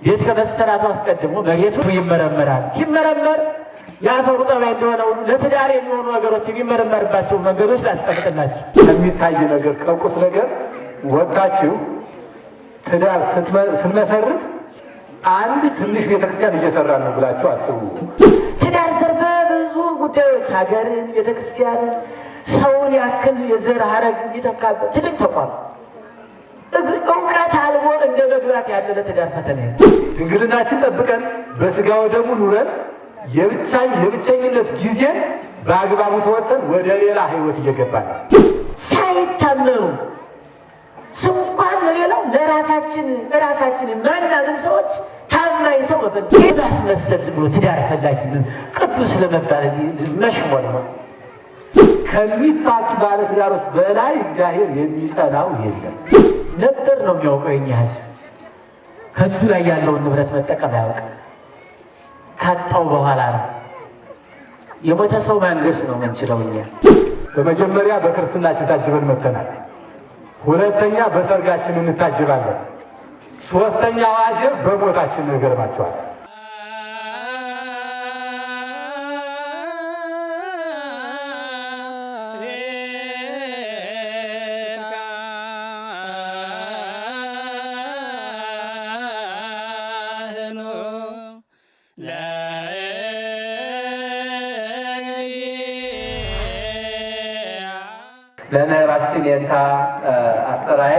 ቤት ከመሰራቱ አስቀድሞ መሬቱ ይመረመራል። ሲመረመር የአፈሩ ጠባይ እንደሆነ ሁሉ ለትዳር የሚሆኑ ነገሮች የሚመረመርባቸው መንገዶች ላስቀምጥላችሁ። ከሚታይ ነገር ከቁስ ነገር ወጣችሁ ትዳር ስንመሰርት አንድ ትንሽ ቤተክርስቲያን እየሰራን ነው ብላችሁ አስቡ። ትዳር ዘርፈ ብዙ ጉዳዮች ሀገርን፣ ቤተክርስቲያንን፣ ሰውን ያክል የዘር ሀረግ የሚተካበት ትልቅ ተቋም እውቀት አልቦ እንደ መግባት ያለ ለትዳር ፈተና ድንግልናችን ጠብቀን በስጋው ደግሞ ኑረን የብቸኝነት ጊዜ በአግባቡ ተወጥተን ወደ ሌላ ህይወት እየገባን ሳይታመኑ እንኳን ለሌላው ለራሳችን ማናምን ሰዎች ታማኝ ሰው ማስመሰል ብሎ ትዳር ፈላጊ ቅዱስ ለመባል መሽሞል ነው። ከሚፋቱ ባለ ትዳሮች በላይ እግዚአብሔር የሚጠላው የለም። ነበር ነው የሚያውቀው የኛ ህዝብ ከእጁ ላይ ያለውን ንብረት መጠቀም አያውቅም። ካጣው በኋላ ነው የሞተ ሰው ማንገስ ነው የምንችለው እኛ። በመጀመሪያ በክርስትናችን ታጅበን መጥተናል። ሁለተኛ በሰርጋችን እንታጅባለን። ሶስተኛ ዋጅብ በሞታችን ነገርማቸዋል። ለነራችን የንታ አስተራዬ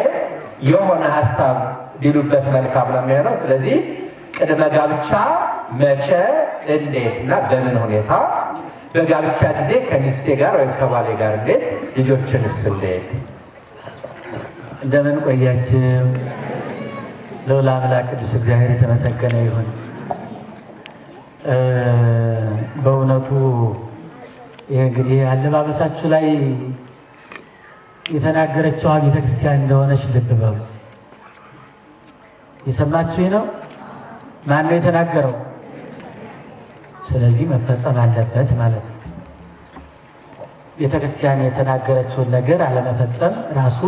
የሆነ ሀሳብ ቢሉበት መልካም ነው የሚሆነው። ስለዚህ ቅድመ ጋብቻ መቼ፣ እንዴት እና በምን ሁኔታ፣ በጋብቻ ጊዜ ከሚስቴ ጋር ወይም ከባሌ ጋር እንዴት፣ ልጆችንስ እንዴት። እንደምን ቆያችሁ? ልዑል አምላክ ቅዱስ እግዚአብሔር የተመሰገነ ይሁን። በእውነቱ ይህ እንግዲህ አለባበሳችሁ ላይ የተናገረችዋ ቤተክርስቲያን እንደሆነች ልብ በሉ። የሰማችሁኝ ነው? ማን ነው የተናገረው? ስለዚህ መፈጸም አለበት ማለት ነው። ቤተክርስቲያን የተናገረችውን ነገር አለመፈጸም ራሱ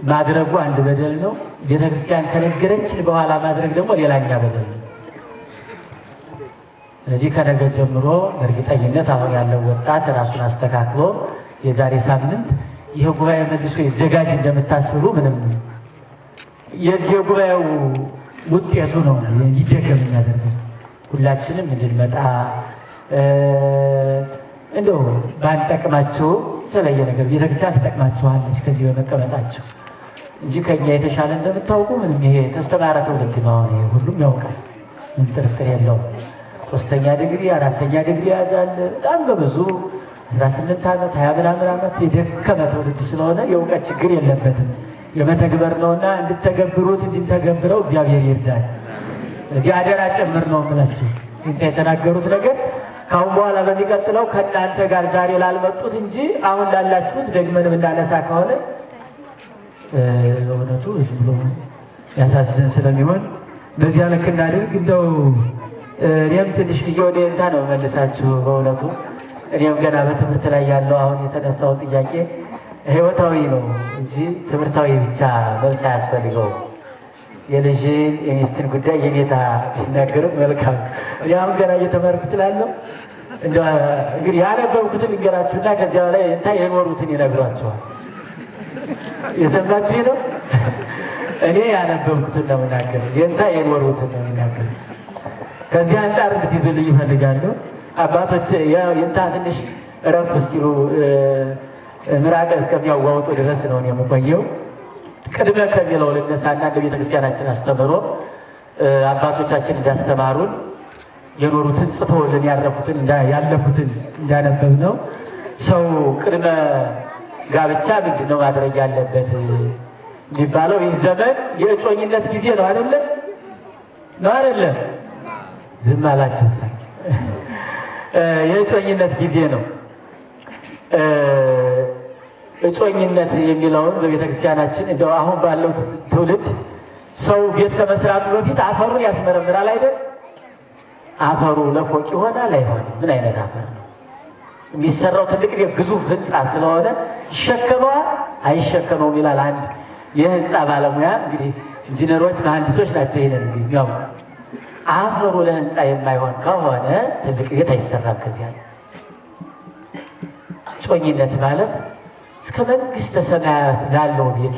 ማድረጉ አንድ በደል ነው። ቤተክርስቲያን ከነገረች በኋላ ማድረግ ደግሞ ሌላኛ በደል ነው። ስለዚህ ከነገ ጀምሮ በእርግጠኝነት አሁን ያለው ወጣት ራሱን አስተካክሎ የዛሬ ሳምንት ይህ ጉባኤ መልሶ ይዘጋጅ እንደምታስቡ ምንም የዚህ ጉባኤው ውጤቱ ነው ይደገም የሚያደርገው። ሁላችንም እንድንመጣ እንደው ባንጠቅማቸው የተለየ ነገር ቤተክርስቲያን ትጠቅማችኋለች ከዚህ በመቀመጣቸው እንጂ ከኛ የተሻለ እንደምታውቁ ምንም ይሄ ተስተማረ ትውልድ ነው። ሁሉም ያውቃል፣ ምን ጥርጥር የለውም። 3ኛ ዲግሪ 4ኛ ዲግሪ ያዛል። በጣም በብዙ 18 ዓመት 20 ምናምን ዓመት የደከመ ትውልድ ስለሆነ የእውቀት ችግር የለበትም። የመተግበር ነውና እንድተገብሩት እንድንተገብረው እግዚአብሔር ይርዳል። እዚህ አደራ ጭምር ነው የምላችሁ። የተናገሩት ነገር ካሁን በኋላ በሚቀጥለው ከእናንተ ጋር ዛሬ ላልመጡት እንጂ አሁን ላላችሁት ደግመን ብናነሳ ከሆነ እውነቱ ዝም ብሎ ያሳዝን ስለሚሆን በዚያ ልክ እናድርግ። እንደው እኔም ትንሽ ብዬ ወደ እንታ ነው መልሳችሁ። በእውነቱ እኔም ገና በትምህርት ላይ ያለው አሁን የተነሳው ጥያቄ ህይወታዊ ነው እንጂ ትምህርታዊ ብቻ መልስ አያስፈልገው። የልጅን የሚስትን ጉዳይ የጌታ ሲናገርም መልካም። እኔ አሁን ገና እየተመርኩ ስላለው እንግዲህ ያነበብኩትን ልንገራችሁና ከዚያ ላይ እንታ የኖሩትን ይነግሯቸዋል። የሰማችሁ ነው። እኔ ያነበብኩትን ነው የምናገረው፣ የእንታ የኖሩትን ነው የምናገረው። ከዚህ አንጻር እንድትይዙልኝ ይፈልጋለሁ። አባቶች የእንታ ትንሽ እረፍ ሲሉ ምራቅ እስከሚያዋውጡ ድረስ ነው የምቆየው። ቅድመ ከሚለው ልነሳና እንደ ቤተክርስቲያናችን አስተምሮ አባቶቻችን እንዳስተማሩን የኖሩትን ጽፈውልን ያረፉትን ያለፉትን እንዳነበብ ነው። ሰው ቅድመ ጋብቻ ምንድን ነው ማድረግ ያለበት የሚባለው? ይህ ዘመን የእጮኝነት ጊዜ ነው አይደለም? ነው አይደለም? ዝም አላችሁ። የእጮኝነት ጊዜ ነው። እጮኝነት የሚለውን በቤተክርስቲያናችን እንደው አሁን ባለው ትውልድ ሰው ቤት ከመስራቱ በፊት አፈሩን ያስመረምራል አይደል? አፈሩ ለፎቅ ይሆናል አይሆንም? ምን አይነት አፈር ነው የሚሰራው? ትልቅ ግዙፍ ህንፃ ስለሆነ ይሸከመዋል አይሸከመውም ይላል አንድ የህንፃ ባለሙያ። እንግዲህ ኢንጂነሮች መሐንዲሶች ናቸው ይሄንን የሚያውቁ። አፈሩ ለህንፃ የማይሆን ከሆነ ትልቅ ቤት አይሰራም። ከዚያ ጮኝነት ማለት እስከ መንግስተ ሰማያት ላለው ቤት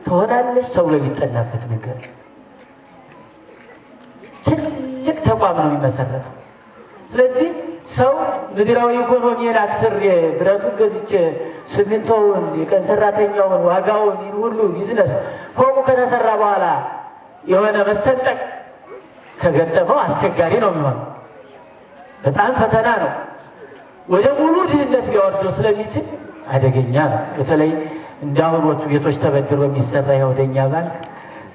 ትሆናለች ተብሎ የሚጠናበት ነገር ትልቅ ተቋም ነው የሚመሰረተው። ስለዚህ ሰው ምድራዊ ኢኮኖሚን አክስሬ ብረቱን ገዝቼ ሲሚንቶውን የቀን ሰራተኛውን ዋጋውን ሁሉ ቢዝነስ ፎቁ ከተሰራ በኋላ የሆነ መሰንጠቅ ከገጠመው አስቸጋሪ ነው የሚሆነው። በጣም ፈተና ነው። ወደ ሙሉ ድህነት ሊያወርደው ስለሚችል አደገኛ ነው። በተለይ እንዳሁኖቹ ቤቶች ተበድሮ የሚሰራ ወደኛ ባንክ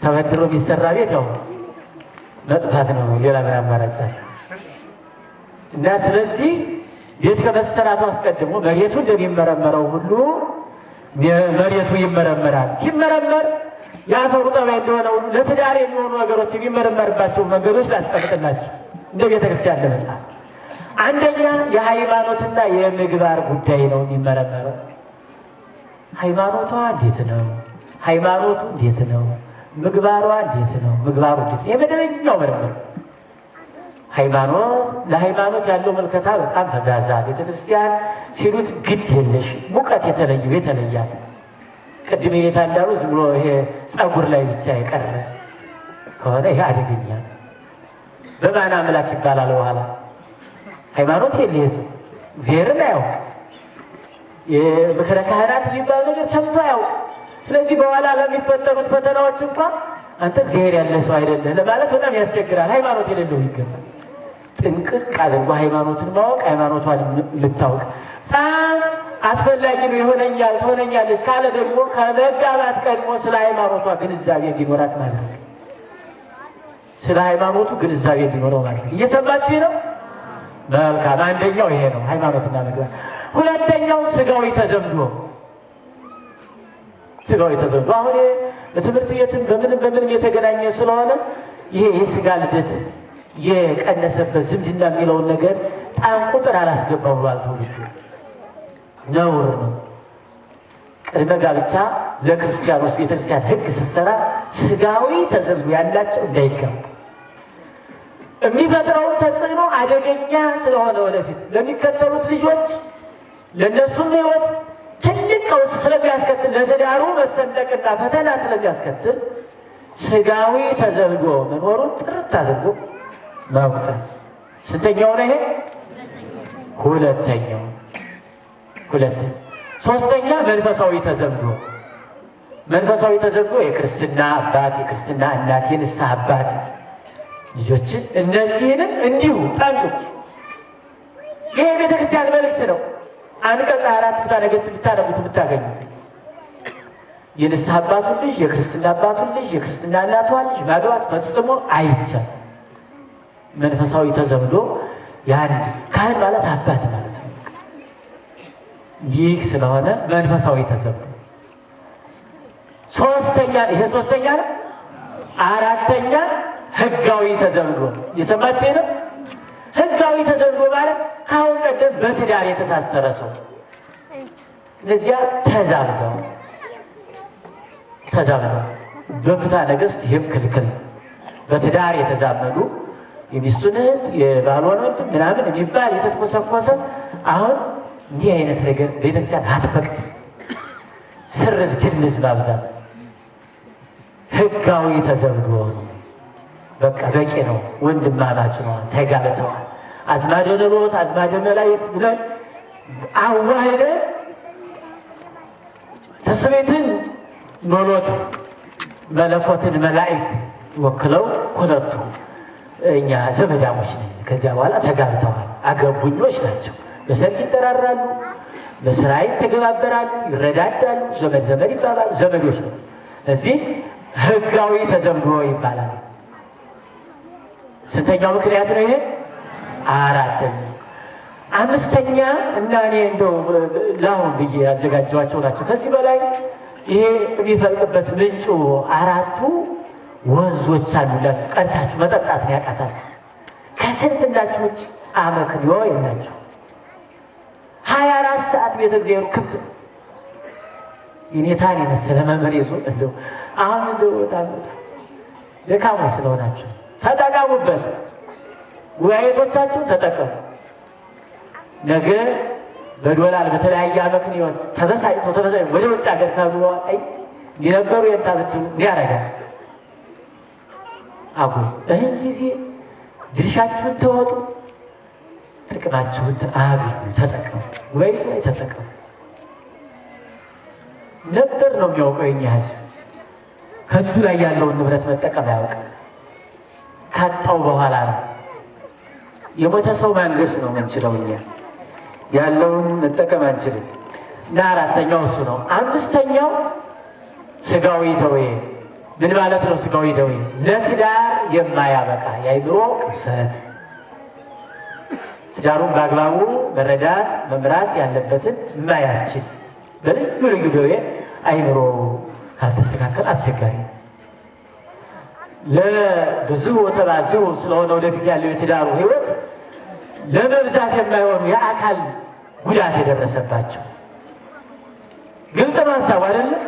ተበድሮ የሚሰራ ቤት ያው መጥፋት ነው። ሌላ ምን አማራጭ አለ? እና ስለዚህ ቤት ከመሰራቱ አስቀድሞ መሬቱ እንደሚመረመረው ሁሉ መሬቱ ይመረመራል። ሲመረመር የአፈሩ ጠባይ እንደሆነ ሁሉ ለትዳር የሚሆኑ ነገሮች የሚመረመርባቸው መንገዶች ላስቀምጥላችሁ እንደ ቤተክርስቲያን ለመጽሐፍ። አንደኛ የሃይማኖትና የምግባር ጉዳይ ነው የሚመረመረው። ሃይማኖቷ እንዴት ነው? ሃይማኖቱ እንዴት ነው? ምግባሯ እንዴት ነው? ምግባሩ እንዴት ነው? የመደበኛው ምርምር ለሃይማኖት ያለው መልከታ በጣም ፈዛዛ፣ ቤተክርስቲያን ሲሉት ግድ የለሽ ሙቀት የተለያት ቅድም የታንዳሩ ዝም ብሎ ይሄ ፀጉር ላይ ብቻ የቀረ ከሆነ ይሄ አደገኛ። በማን አምላክ ይባላል? በኋላ ሃይማኖት የለህ እግዚአብሔርን አያውቅ፣ የምክረ ካህናት የሚባል ነገር ሰምቶ አያውቅ። ስለዚህ በኋላ ለሚፈጠሩት ፈተናዎች እንኳን አንተ እግዚአብሔር ያለ ሰው አይደለህ ለማለት በጣም ያስቸግራል። ሃይማኖት የሌለው ይገባል። ጥንቅቅ አድርጎ ሃይማኖትን ማወቅ፣ ሃይማኖቷን የምታውቅ በጣም አስፈላጊ ነው። ይሆነኛል ትሆነኛለች ካለ ደግሞ ከመጋባት ቀድሞ ስለ ሃይማኖቷ ግንዛቤ እንዲኖራት ማለት ነው። ስለ ሃይማኖቱ ግንዛቤ እንዲኖረው ማለት ነው። እየሰማችሁ ነው? መልካም። አንደኛው ይሄ ነው፣ ሃይማኖትና ምግባር። ሁለተኛው ስጋዊ ተዘምዶ። አሁን በትምህርት ቤትም በምንም የተገናኘ ስለሆነ ይሄ የስጋ ልደት የቀነሰበት ዝምድና የሚለውን ነገር ጣም ቁጥር አላስገባው ብሏል። ትውልዱ ነውር ነው። ቅድመ ጋብቻ ለክርስቲያኖች ቤተክርስቲያን ሕግ ስትሰራ ስጋዊ ተዘምዶ ያላቸው እንዳይጋቡ የሚፈጥረውን ተጽዕኖ አደገኛ ስለሆነ ወደፊት ለሚከተሉት ልጆች ለእነሱም ሕይወት ትልቅ ቀውስ ስለሚያስከትል ለትዳሩ መሰንጠቅና ፈተና ስለሚያስከትል ስጋዊ ተዘምዶ መኖሩን ጥርት አድርጎ መቁጠር። ስንተኛው ነው ይሄ? ሁለተኛው። ሶስተኛ መንፈሳዊ ተዘምዶ። መንፈሳዊ ተዘምዶ የክርስትና አባት፣ የክርስትና እናት፣ የንስሐ አባት ልጆችን እነዚህንም እንዲሁ ጠንቅቁ። ይሄ ቤተክርስቲያን መልእክት ነው። አንቀጽ 4 ፍትሐ ነገሥት ብታነቡት የምታገኙት የንስሐ አባቱን ልጅ፣ የክርስትና አባቱን ልጅ፣ የክርስትና እናቷን ልጅ ማግባት ፈጽሞ አይቻልም። መንፈሳዊ ተዘምዶ የአንድ ካህን ማለት አባት ማለት ነው። ይህ ስለሆነ መንፈሳዊ ተዘምዶ ይሄ ሶስተኛ ነው። አራተኛ ህጋዊ ተዘምዶ። የሰማችሁ ነው? ህጋዊ ተዘምዶ ማለት ከአሁን ቀደም በትዳር የተሳሰረ ሰው እነዚያ ተዛምደው በፍትሐ ነገሥት ይህም ክልክል። በትዳር የተዛመዱ የሚስቱን እህት የባሏን ወንድም ምናምን የሚባል የተተኮሰኮሰ አሁን እንዲህ አይነት ነገር ቤተክርስቲያን አትፈቅድ። ስርዝ ግልዝ ማብዛት ህጋዊ ተዘምዶ በቃ በቂ ነው። ወንድማማች ነው፣ ተጋብተዋል። አዝማደ ነቦት አዝማደ መላእክት ብለን አዋህደ ተስቤትን ኖሎት መለኮትን መላእክት ወክለው ሁለቱ እኛ ዘመዳሞች ነን። ከዚያ በኋላ ተጋብተዋል። አገቡኞች ናቸው። በሰርግ ይጠራራሉ፣ በስራ ይተገባበራሉ፣ ይረዳዳሉ፣ ዘመድ ይባላል። ዘመዶች ነው። እዚህ ህጋዊ ተዘምዶ ይባላል። ስንተኛው ምክንያት ነው ይሄ? አራተኛ። አምስተኛ እና እኔ እንደው ለአሁን ብዬ ያዘጋጀኋቸው ናቸው። ከዚህ በላይ ይሄ የሚፈልቅበት ምንጩ አራቱ ወንዞች አሉላችሁ። ቀድታችሁ መጠጣት ነው ያቃታችሁ። ከስንፍናችሁ ውጭ አመክንዮ የላችሁ። 24 ሰዓት ቤተ እግዚአብሔር ክፍት ነው። የኔታን የመሰለ መምህር ይዞ እንደው አሁን እንደው በጣም ደካሞች ስለሆናቸው ተጠቀሙበት። ጉባኤቶቻችሁ ተጠቀሙ። ነገ በዶላር በተለያየ አመክንዮ ተበሳጭተው ወደ ውጭ ሀገር ካብሎ አይ ሊነበሩ የታ ብትሉ ያረጋል። አጉል ይህን ጊዜ ድርሻችሁን ተወጡ፣ ጥቅማችሁን አግኙ፣ ተጠቀሙ። ወይ ተጠቀሙ። ነበር ነው የሚያውቀው የኛ ህዝብ ከእጁ ላይ ያለውን ንብረት መጠቀም አያውቅም። ካጣው በኋላ ነው። የሞተ ሰው ማንገስ ነው የምንችለው እኛ፣ ያለውን መጠቀም አንችልም። እና አራተኛው እሱ ነው። አምስተኛው ስጋዊ ደዌ። ምን ማለት ነው ስጋዊ ደዌ? ለትዳር የማያበቃ የአእምሮ ቁስለት፣ ትዳሩን በአግባቡ መረዳት መምራት ያለበትን የማያስችል በልዩ ልዩ ደዌ አእምሮ ካልተስተካከል አስቸጋሪ ነው። ለብዙ ተባዝሁ ስለሆነ ወደፊት ያለው የትዳሩ ህይወት ለመብዛት የማይሆኑ የአካል ጉዳት የደረሰባቸው ግልጽ ነው ሀሳቡ አይደለም።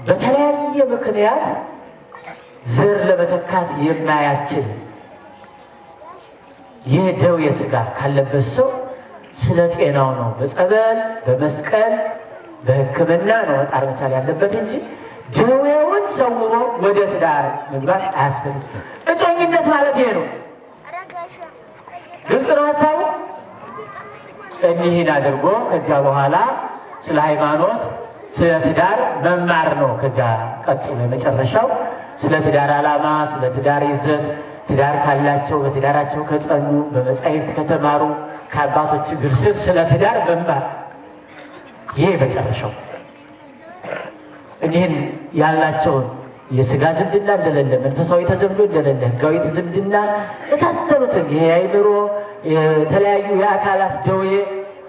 በተለያየ ምክንያት ዘር ለመተካት የማያስችል ይህ ደዌ ሥጋ ካለበት ሰው ስለ ጤናው ነው በጸበል በመስቀል በሕክምና ነው መጣር መቻል ያለበት እንጂ ደዌውን ሰውሮ ወደ ትዳር መግባት አያስፈልግም። እጮኝነት ማለት ይሄ ነው። ግልጽ ነው ሀሳቡ። እኒህን አድርጎ ከዚያ በኋላ ስለ ሃይማኖት ስለ ትዳር መማር ነው። ከዚያ ቀጥሎ የመጨረሻው ስለ ትዳር ዓላማ፣ ስለ ትዳር ይዘት፣ ትዳር ካላቸው በትዳራቸው ከጸኑ፣ በመጻሕፍት ከተማሩ፣ ከአባቶች እግር ስር ስለ ትዳር መማር ይሄ የመጨረሻው። እኒህን ያላቸውን የሥጋ ዝምድና እንደሌለ፣ መንፈሳዊ ተዘምዶ እንደሌለ፣ ሕጋዊ ዝምድና የሳሰሉትን ይሄ የአእምሮ የተለያዩ የአካላት ደዌ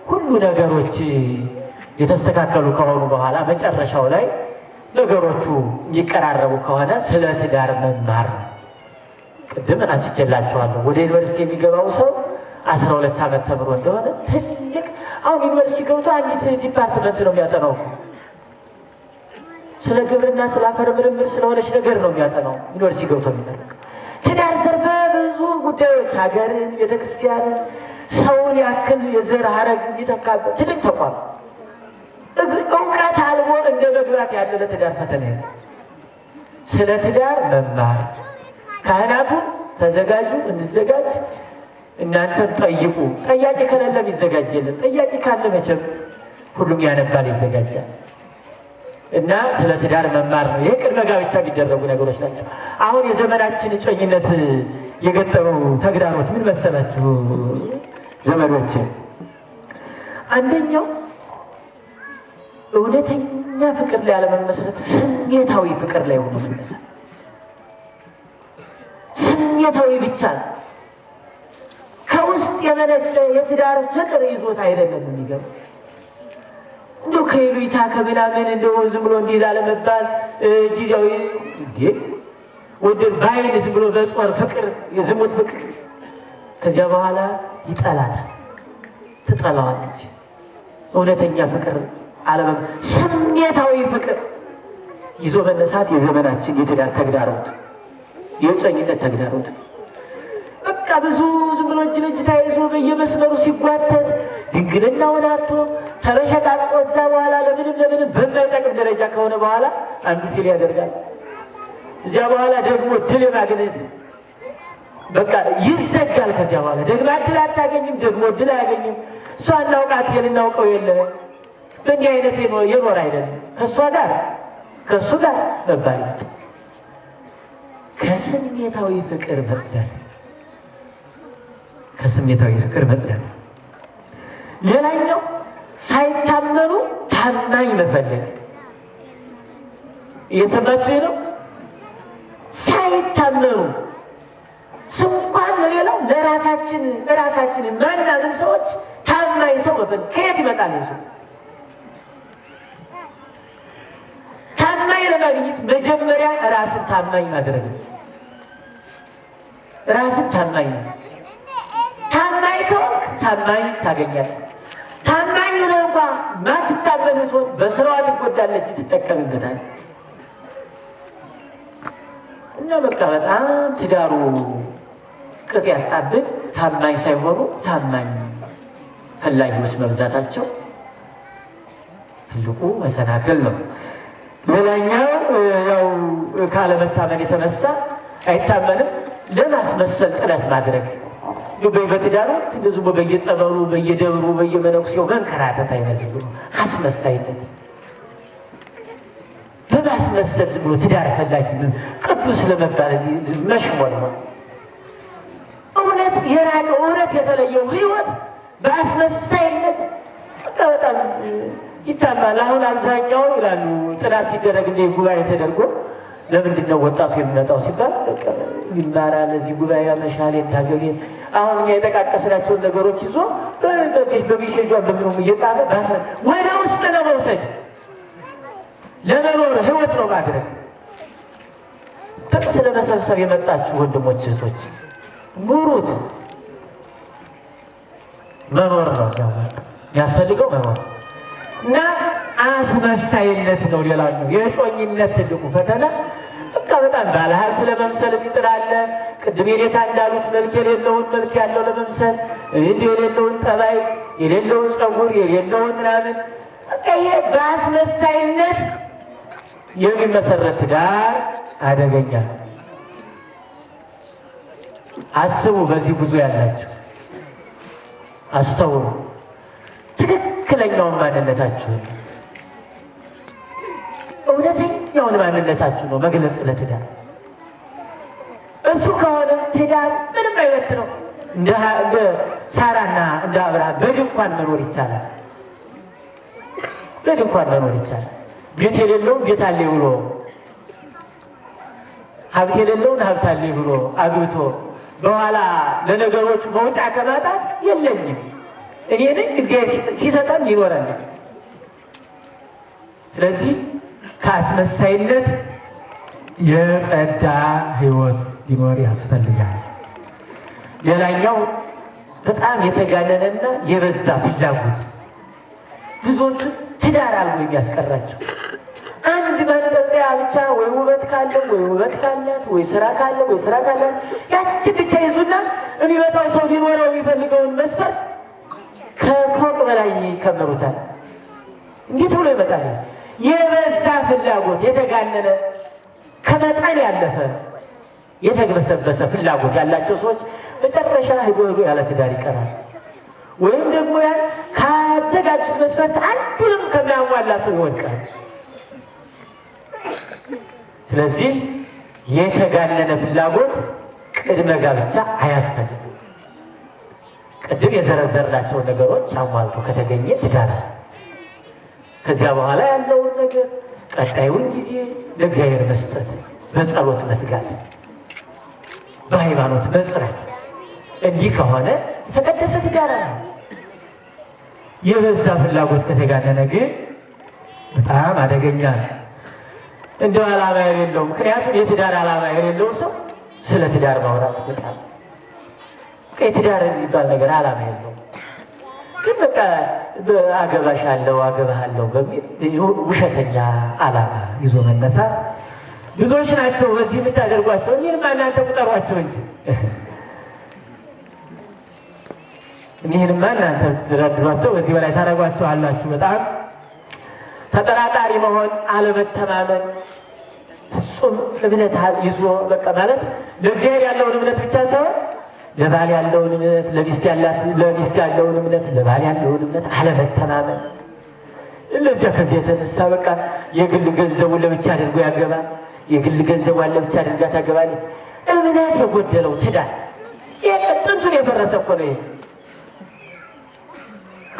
ሁሉ ነገሮች የተስተካከሉ ከሆኑ በኋላ መጨረሻው ላይ ነገሮቹ የሚቀራረቡ ከሆነ ስለ ትዳር መማር ነው። ቅድም አንስቼላችኋለሁ። ወደ ዩኒቨርሲቲ የሚገባው ሰው 12 ዓመት ተምሮ እንደሆነ ትልቅ አሁን ዩኒቨርሲቲ ገብቶ አንዲት ዲፓርትመንት ነው የሚያጠናው። ስለ ግብርና ስለ አፈር ምርምር ስለሆነች ነገር ነው የሚያጠናው ዩኒቨርሲቲ ገብቶ የሚመረቅ። ትዳር ዘርፈ ብዙ ጉዳዮች ሀገርን፣ ቤተክርስቲያንን፣ ሰውን ያክል የዘር ሀረግ የሚተካበት ትልቅ ተቋም እውቀት አልቦ እንደ መግባት ያለ ለትዳር ፈተና ነው። ስለ ትዳር መማር ካህናቱ ተዘጋጁ፣ እንዘጋጅ፣ እናንተም ጠይቁ። ጠያቂ ከሌለ የሚዘጋጅ የለም። ጠያቂ ካለ መቼም ሁሉም ያነባል፣ ይዘጋጃል። እና ስለ ትዳር መማር ነው። ይሄ ቅድመ ጋብቻ የሚደረጉ ነገሮች ናቸው። አሁን የዘመናችን እጮኝነት የገጠመው ተግዳሮት ምን መሰላችሁ ዘመዶች? አንደኛው እውነተኛ ፍቅር ላይ ያለመመስረት፣ ስሜታዊ ፍቅር ላይ ሆኖ መመሰረት። ስሜታዊ ብቻ ከውስጥ የመነጨ የትዳር ፍቅር ይዞት አይደለም የሚገባው። እንደው ከይሉኝታ ከምናምን እንደው ዝም ብሎ እንዲህ ላለመባል ጊዜያዊ ወደ ባይን ዝም ብሎ በጾር ፍቅር የዝሙት ፍቅር ከዚያ በኋላ ይጠላታል፣ ትጠላዋለች። እውነተኛ ፍቅር አለመም ስሜታዊ ፍቅር ይዞ መነሳት የዘመናችን የትዳር ተግዳሮት፣ የእጮኝነት ተግዳሮት። በቃ ብዙ ዝም ብሎ እጅ ለእጅ ተያይዞ በየመስመሩ ሲጓተት ድንግልናውን አጥቶ ተበሸቃቅጦ እዛ በኋላ ለምንም በማይጠቅም ደረጃ ከሆነ በኋላ አንዱ ፊል ያደርጋል። እዚያ በኋላ ደግሞ ድል የማግኘት በቃ ይዘጋል። ከዚያ በኋላ ደግሞ ድል አታገኝም፣ ደግሞ ድል አያገኝም። እሷ እናውቃት የልናውቀው የለ በእንዲህ አይነት የኖር አይደለም። ከእሷ ጋር ከእሱ ጋር መባል ከስሜታዊ ፍቅር መጽዳት፣ ከስሜታዊ ፍቅር መጽዳት። ሌላኛው ሳይታመኑ ታማኝ መፈለግ። እየሰማችሁ ነው? ሳይታመኑ እንኳን ለሌላው ለራሳችን ማናምን ሰዎች ታማኝ ሰው መፈለግ ከየት ይመጣል? ሰው ታማኝ ለማግኘት መጀመሪያ ራስን ታማኝ ማድረግ ነው። ራስን ታማኝ ነው። ታማኝ ከሆንክ ታማኝ ታገኛለህ። ታማኝ ሆነህ እንኳን ማትታመን ብትሆን በስራዋ ትጎዳለች፣ ትጠቀምበታል። እና በቃ በጣም ትዳሩ ቅጥ ያጣብን ታማኝ ሳይሆኑ ታማኝ ፈላጊዎች መብዛታቸው ትልቁ መሰናክል ነው። ሌላኛው ያው ካለመታመን የተነሳ አይታመንም ለማስመሰል ጥረት ማድረግ በትዳሩ ዝም ብሎ በየጸበሉ በየደብሩ በየመነኩሴው መንከራተት አይነት ብሎ አስመሳይነት በማስመሰል ብሎ ትዳር ፈላጊ ቅዱስ ለመባል መሽሞን ነው። እውነት የራቀው እውነት የተለየው ህይወት በአስመሳይነት በጣም ይታማል። አሁን አብዛኛው ይላሉ ጥናት ሲደረግ እንደ ጉባኤ ተደርጎ ለምንድን ነው ወጣቱ የሚመጣው ሲባል ይማራል፣ እዚህ ጉባኤ ያመሻል፣ የታገሌ አሁን እኛ የጠቃቀስናቸውን ነገሮች ይዞ በሚሴጇ በምኑ እየጻፈ ወደ ውስጥ ለመውሰድ ለመኖር ህይወት ነው ማድረግ። ጥቅስ ለመሰብሰብ የመጣችሁ ወንድሞች እህቶች ኑሩት። መኖር ነው የሚያስፈልገው መኖር እና አስመሳይነት ነው። ሌላኛው የጮኝነት ትልቁ ፈተና በቃ በጣም ባለሀብት ለመምሰል የሚጥራለ ቅድም የኔታ እንዳሉት መልክ የሌለውን መልክ ያለው ለመምሰል የሌለውን ጠባይ የሌለውን ፀጉር የሌለውን ምናምን በቃ ይሄ በአስመሳይነት የሚመሰረት ትዳር አደገኛ። አስቡ። በዚህ ጉዞ ያላችሁ አስተውሉ። ትክክለኛውን ማንነታችሁን እውነተኛውን ማንነታችሁ ነው መግለጽ ለትዳር። እሱ ከሆነ ትዳር ምንም አይነት ነው። እንደ ሳራና እንደ አብርሃም በድንኳን መኖር ይቻላል። በድንኳን መኖር ይቻላል። ቤት የሌለውን ቤት አለኝ ብሎ ሀብት የሌለውን ሀብት አለኝ ብሎ አግብቶ በኋላ ለነገሮቹ መውጫ ከማጣት የለኝም እኔ ነኝ እግዚአብሔር ሲሰጠን ይኖራል። ስለዚህ ከአስመሳይነት የጸዳ ህይወት ሊኖር ያስፈልጋል። ሌላኛው በጣም የተጋነነና የበዛ ፍላጎት ብዙዎቹ ትዳር አልቦ የሚያስቀራቸው አንድ መንጠልጠያ ብቻ ወይ ውበት ካለው ወይ ውበት ካላት ወይ ስራ ካለው ወይ ስራ ካላት ያቺ ብቻ ይዙና የሚመጣው ሰው ሊኖረው የሚፈልገውን መስፈርት ከፎቅ በላይ ይከመሩታል። እንዴት ብሎ ይመጣል? የበዛ ፍላጎት፣ የተጋነነ ከመጠን ያለፈ የተግበሰበሰ ፍላጎት ያላቸው ሰዎች መጨረሻ ሄዶ ያለ ትዳር ይቀራል። ወይም ደግሞ ያን ካዘጋጁት መስፈርት አንዱንም ከሚያሟላ ሰው ይወድቃል። ስለዚህ የተጋነነ ፍላጎት ቅድመ ጋብቻ አያስፈልግም። ቅድም የዘረዘርናቸው ነገሮች አሟልቶ ከተገኘ ትዳር፣ ከዚያ በኋላ ያለውን ነገር ቀጣዩን ጊዜ ለእግዚአብሔር መስጠት፣ በጸሎት መትጋት፣ በሃይማኖት መጽናት። እንዲህ ከሆነ የተቀደሰ ትዳር ነው። የበዛ ፍላጎት ከተጋነነ ግን በጣም አደገኛ ነው። እንደው ዓላማ የሌለው ምክንያቱም የትዳር ዓላማ የሌለው ሰው ስለ ትዳር ማውራት በጣም የትዳር የሚባል ነገር ዓላማ የለው። ግን በቃ አገባሻለሁ አገባሃለሁ በሚል ውሸተኛ ዓላማ ይዞ መነሳት ብዙዎች ናቸው። በዚህ የምታደርጓቸው እኔንም እናንተ ቁጠሯቸው እንጂ እኒህንማ እናንተ ትረድሯቸው በዚህ በላይ ታደርጓቸው አላችሁ። በጣም ተጠራጣሪ መሆን፣ አለመተማመን፣ ፍጹም እምነት ይዞ በቃ ማለት ለእግዚአብሔር ያለውን እምነት ብቻ ሳይሆን ለባል ያለውን እምነት፣ ለሚስት ያለውን እምነት፣ ለባል ያለውን እምነት አለመተማመን። እነዚያ ከዚህ የተነሳ በቃ የግል ገንዘቡን ለብቻ አድርጎ ያገባል። የግል ገንዘቧን ለብቻ አድርጋ ታገባለች። እምነት የጎደለው ትዳር ጥንቱን የፈረሰ እኮ ነው።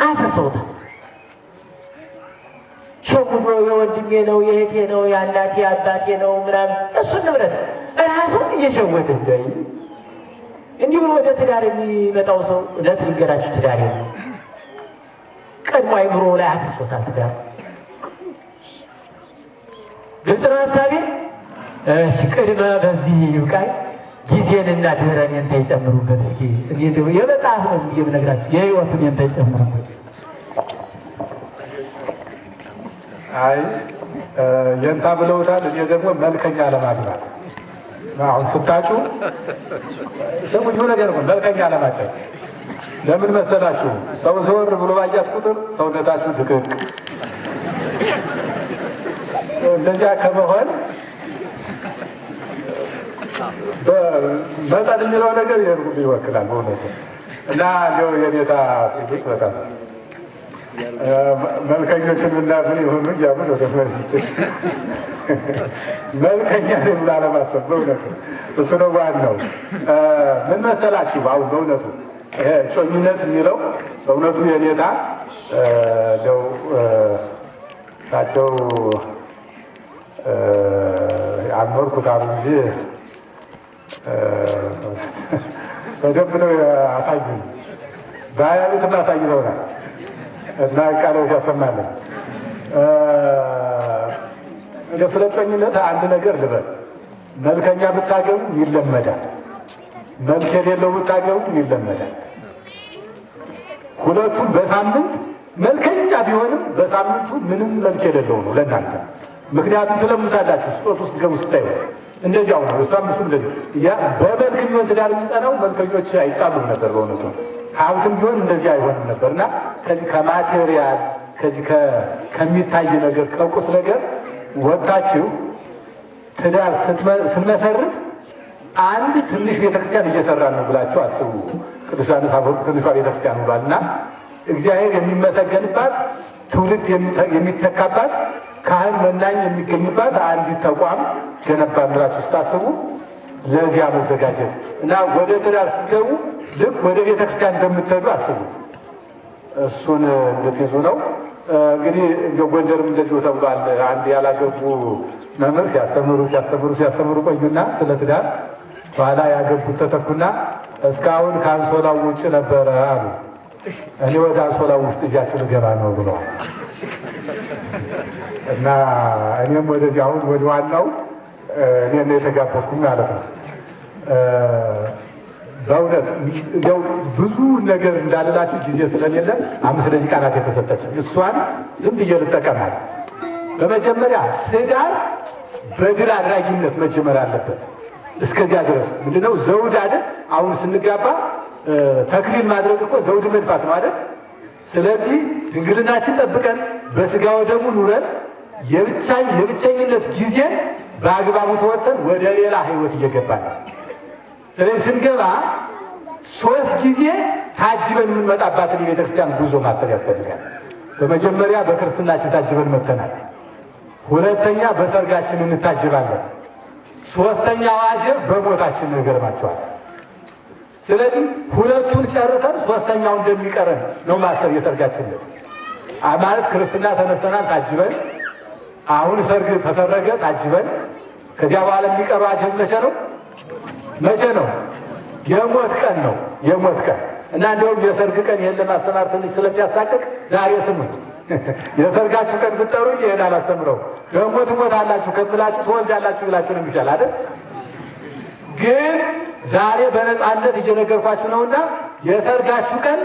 አፍርሰውታል። ሸጉዶ የወንድሜ ነው የእህቴ ነው የአናቴ አባቴ ነው ምናምን እሱን ንብረት ራሱን እየሸወደ እንዲሁ ወደ ትዳር የሚመጣው ሰው እለት ልንገራችሁ፣ ትዳር ነው ቀድሞ አይምሮ ላይ አፍርሶታል። ትዳር ግልጽ ነው ሀሳቤ። እሺ ቅድመ በዚህ ይብቃኝ። ጊዜንና ድህረን የንታ ይጨምሩበት። እስኪ የመጽሐፍ ነው የምነግራችሁ፣ የህይወቱን የንታ ይጨምሩበት። አይ የንታ ብለውታል። እኔ ደግሞ መልከኛ ለማግባት አሁን ስታጩ ስሙኝ ነገር ነው። መልከኛ ለማጨት ለምን መሰላችሁ? ሰው ዘወር ብሎ ባያት ቁጥር ሰውነታችሁ ድቅቅ እንደዚያ ከመሆን በመጠን የሚለው ነገር ይሄን ይወክላል በእውነቱ እና እንደው የኔታ ሴቶች በጣም መልከኞችን እና ምን የሆኑ እያሉ ወደ መልከኛ ብላ ለማሰብ በእውነቱ እሱ ነው ዋናው። ምን መሰላችሁ? አሁን በእውነቱ ጮኝነት የሚለው በእውነቱ የኔታ እንደው እሳቸው አልኖርኩት አሉ እንጂ በደንብ ነው አሳዩኝ። በሀያሉትም አሳይተውናል እና ቃሎት ያሰማለን። እንደ ስለ ጮኝነት አንድ ነገር ልበል። መልከኛ ብታገቡ ይለመዳል፣ መልክ የሌለው ብታገቡ ይለመዳል። ሁለቱም በሳምንት መልከኛ ቢሆንም በሳምንቱ ምንም መልክ የሌለው ነው ለእናንተ። ምክንያቱም ትለምታላችሁ ስጦት ውስጥ ገቡ ስታዩ እንደዚያው ነው። እሷም እሱ እንደዚህ ያ በመልክ ቢሆን ትዳር የሚጸናው መልከኞች አይጣሉም ነበር በእውነቱ። ሀብትም ቢሆን እንደዚህ አይሆንም ነበር እና ከዚህ ከማቴሪያል ከዚህ ከሚታይ ነገር ከቁስ ነገር ወጣችሁ ትዳር ስንመሰርት አንድ ትንሽ ቤተክርስቲያን እየሰራን ነው ብላችሁ አስቡ። ቅዱስ ዮሐንስ አፈወርቅ ትንሿ ቤተክርስቲያን ብሏል እና እግዚአብሔር የሚመሰገንባት ትውልድ የሚተካባት ካህን መናኝ የሚገኝባት አንዲት ተቋም ገነባን ብላችሁ ስታስቡ ለዚያ መዘጋጀት እና ወደ ትዳር ስትገቡ ልክ ወደ ቤተክርስቲያን እንደምትሄዱ አስቡት። እሱን እንድትይዙ ነው። እንግዲህ እንደ ጎንደርም እንደዚሁ ተብሏል። አንድ ያላገቡ መምህር ሲያስተምሩ ቆዩና ስለ ትዳር በኋላ ያገቡት ተተኩና እስካሁን ከአንሶላው ውጭ ነበረ አሉ። እኔ ወደ አንሶላው ውስጥ እጃችሁ ልገባ ነው ብለዋል። እና እኔም ወደዚህ አሁን ወደ ዋናው እኔ የተጋበዝኩኝ ማለት ነው። በእውነት እንደው ብዙ ነገር እንዳልላችሁ ጊዜ ስለሌለ 5 ደቂቃ ናት የተሰጠች። እሷን ዝም ብዬ ልጠቀማት። በመጀመሪያ ትዳር በድል አድራጊነት መጀመር አለበት። እስከዚያ ድረስ ምንድነው ዘውድ አይደል? አሁን ስንጋባ ተክሊል ማድረግ እኮ ዘውድ መድፋት ነው አይደል? ስለዚህ ድንግልናችን ጠብቀን በስጋ ወደሙ ኑረን የብቸኝነት ጊዜን በአግባቡ ተወጥተን ወደ ሌላ ህይወት እየገባን ነው። ስለዚህ ስንገባ 3 ጊዜ ታጅበን የምንመጣባትን የቤተክርስቲያን ጉዞ ማሰብ ያስፈልጋል። በመጀመሪያ በክርስትናችን ታጅበን መጥተናል። ሁለተኛ በሰርጋችን እንታጅባለን። 3ኛው አጀብ በሞታችን ነው። ይገርማችኋል። ስለዚህ ሁለቱን ጨርሰን 3ኛው እንደሚቀረን ነው ማሰብ የሰርጋችን ማለት ክርስትና ተነስተናል ታጅበን፣ አሁን ሰርግ ተሰረገ ታጅበን፣ ከዚያ በኋላ የሚቀረው አጀብ መቼ ነው? የሞት ቀን ነው። የሞት ቀን እና እንደውም የሰርግ ቀን ይሄን ለማስተማር ትንሽ ስለሚያሳቅቅ ዛሬ ስሙኝ። የሰርጋችሁ ቀን ብትጠሩ ይሄን አላስተምረው ደግሞ ትሞታላችሁ ከምላችሁ ትወልዳላችሁ ብላችሁ ነው የሚሻል አይደል? ግን ዛሬ በነፃነት እየነገርኳችሁ ነውና የሰርጋችሁ ቀን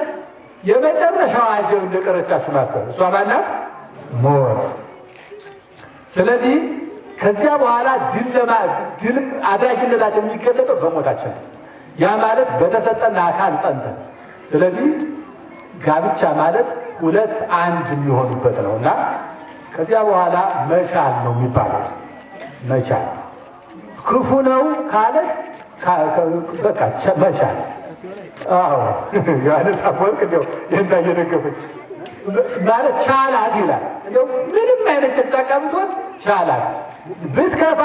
የመጨረሻው አጀብ እንደቀረቻችሁ ማሰብ። እሷ ማናት? ሞት። ስለዚህ ከዚያ በኋላ ድል አድራጊነታችን የሚገለጠው በሞታችን፣ ያ ማለት በተሰጠን አካል ጸንተን። ስለዚህ ጋብቻ ማለት 2 አንድ የሚሆኑበት ነው እና ከዚያ በኋላ መቻል ነው የሚባለው። መቻል ክፉ ነው ካለሽ በቃ መቻል። አዎ ዮሐንስ አፈወርቅ እንደው ይህንታ እየደገፈች ማለት ቻላት ይላል። እንደው ምንም አይነት ጨቅጫቃ ብትሆን ቻላት። ብትከፋ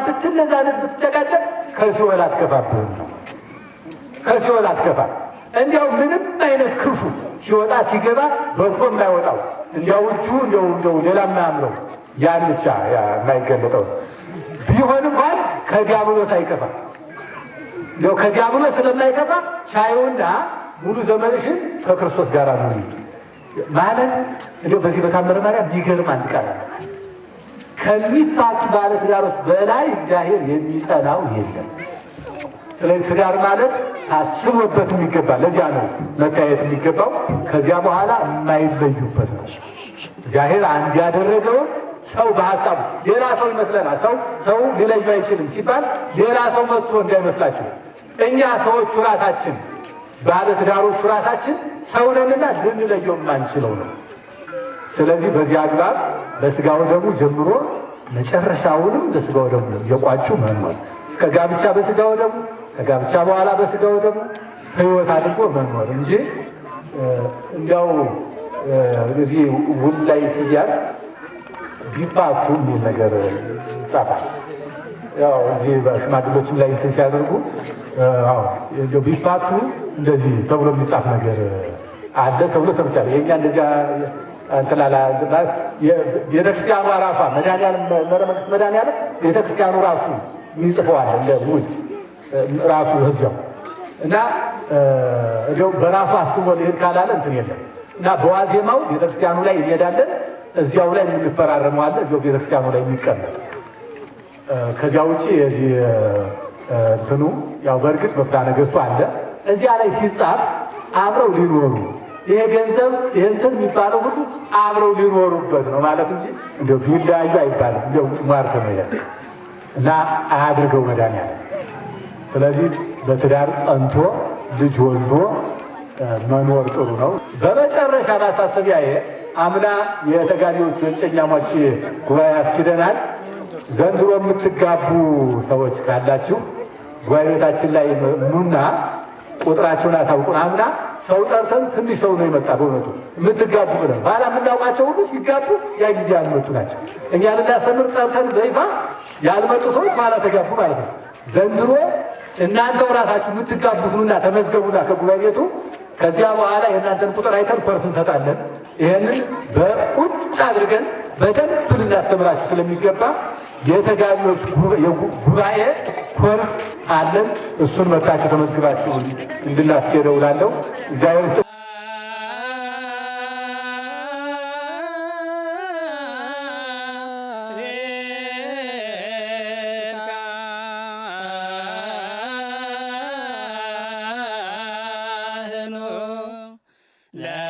ብትነዛነት ብትጨቃጨቅ ከሲኦል አትከፋብህም ነው። ከሲኦል አትከፋ። እንዲያው ምንም አይነት ክፉ ሲወጣ ሲገባ በጎ የማይወጣው እንዲያው እጁ እንደው ሌላ የማያምረው ያን ብቻ የማይገለጠው ቢሆን እንኳን ከዲያብሎስ አይከፋ። እንደው ከዲያብሎስ ስለማይከፋ ቻዩና ሙሉ ዘመንሽን ከክርስቶስ ጋር ኑሪ ማለት እንደው በዚህ በታምረ ማርያም ቢገርም አንድ ቃል አለ። ከሚፋቱ ባለትዳሮች በላይ እግዚአብሔር የሚጠላው የለም። ስለዚህ ትዳር ማለት ታስቦበት የሚገባ ለዚያ ነው መታየት የሚገባው። ከዚያ በኋላ የማይለዩበት ነው። እግዚአብሔር አንድ ያደረገው ሰው በሐሳቡ ሌላ ሰው ይመስለናል። ሰው ሊለዩ አይችልም ሲባል ሌላ ሰው መጥቶ እንዳይመስላችሁ። እኛ ሰዎቹ ራሳችን ባለ ትዳሮቹ ራሳችን ሰው ነንና ልንለየው የማንችለው ነው። ስለዚህ በዚህ አግባብ በስጋው ደሙ ጀምሮ መጨረሻውንም በስጋው ደሙ የቋጩ መኖር እስከ ጋብቻ በስጋው ደሙ ከጋብቻ በኋላ በስጋው ደሙ ሕይወት አድርጎ መኖር እንጂ እንዲያው እዚህ ውል ላይ ሲያዝ ቢፋቱ የሚል ነገር ይጻፋል። ያው እዚህ በሽማግሌዎችም ላይ እንትን ሲያደርጉ ቢፋቱ እንደዚህ ተብሎ የሚጻፍ ነገር አለ ተብሎ ሰምቻለሁ። የኛ እንደዚያ እንትላላ ቤተክርስቲያኗ ራሷ መድኃኒዓለም ቤተክርስቲያኑ ራሱ ይጽፈዋል እንደ ውል ራሱ ህዝያው እና እንደው በራሱ አስቦ ሊሄድ ካላለ እንትን የለም እና በዋዜማው ቤተክርስቲያኑ ላይ እንሄዳለን። እዚያው ላይ የምንፈራረመው አለ እዚያው ቤተክርስቲያኑ ላይ የሚቀመጥ ከዚያ ውጪ የዚህ እንትኑ ያው በእርግጥ በፍትሐ ነገሥቱ አለ እዚያ ላይ ሲጻፍ አብረው ሊኖሩ ይሄ ገንዘብ ይሄ እንትን የሚባለው ሁሉ አብረው ሊኖሩበት ነው ማለት እንጂ እንደው ቢለያዩ አይባልም። እንደው ማርተ ነው እና አያድርገው መድኃኒዓለም። ስለዚህ በትዳር ጸንቶ ልጅ ወልዶ መኖር ጥሩ ነው። በመጨረሻ ማሳሰቢያዬ አምና የተጋቢዎች የእጮኛሞች ጉባኤ አስኪደናል። ዘንድሮ የምትጋቡ ሰዎች ካላችሁ ጉባኤ ቤታችን ላይ ኑና ቁጥራቸውን አሳውቁን። አምና ሰው ጠርተን ትንሽ ሰው ነው የመጣ። በእውነቱ የምትጋቡ ብለን ባላ የምናውቃቸው ሁሉ ሲጋቡ ያ ጊዜ ያልመጡ ናቸው። እኛ ልናስተምር ጠርተን በይፋ ያልመጡ ሰዎች ባላ ተጋቡ ማለት ነው። ዘንድሮ እናንተው ራሳችሁ የምትጋቡት ኑና ተመዝገቡና ከጉባኤ ቤቱ ከዚያ በኋላ የእናንተን ቁጥር አይተን ኮርስ እንሰጣለን። ይህንን በቁጭ አድርገን በደንብ ልናስተምራችሁ ስለሚገባ የተጋቢዎች ጉባኤ ኮርስ አለን። እሱን መጣችሁ ተመዝግባችሁ እንድናስኬደው እላለሁ። እግዚአብሔር La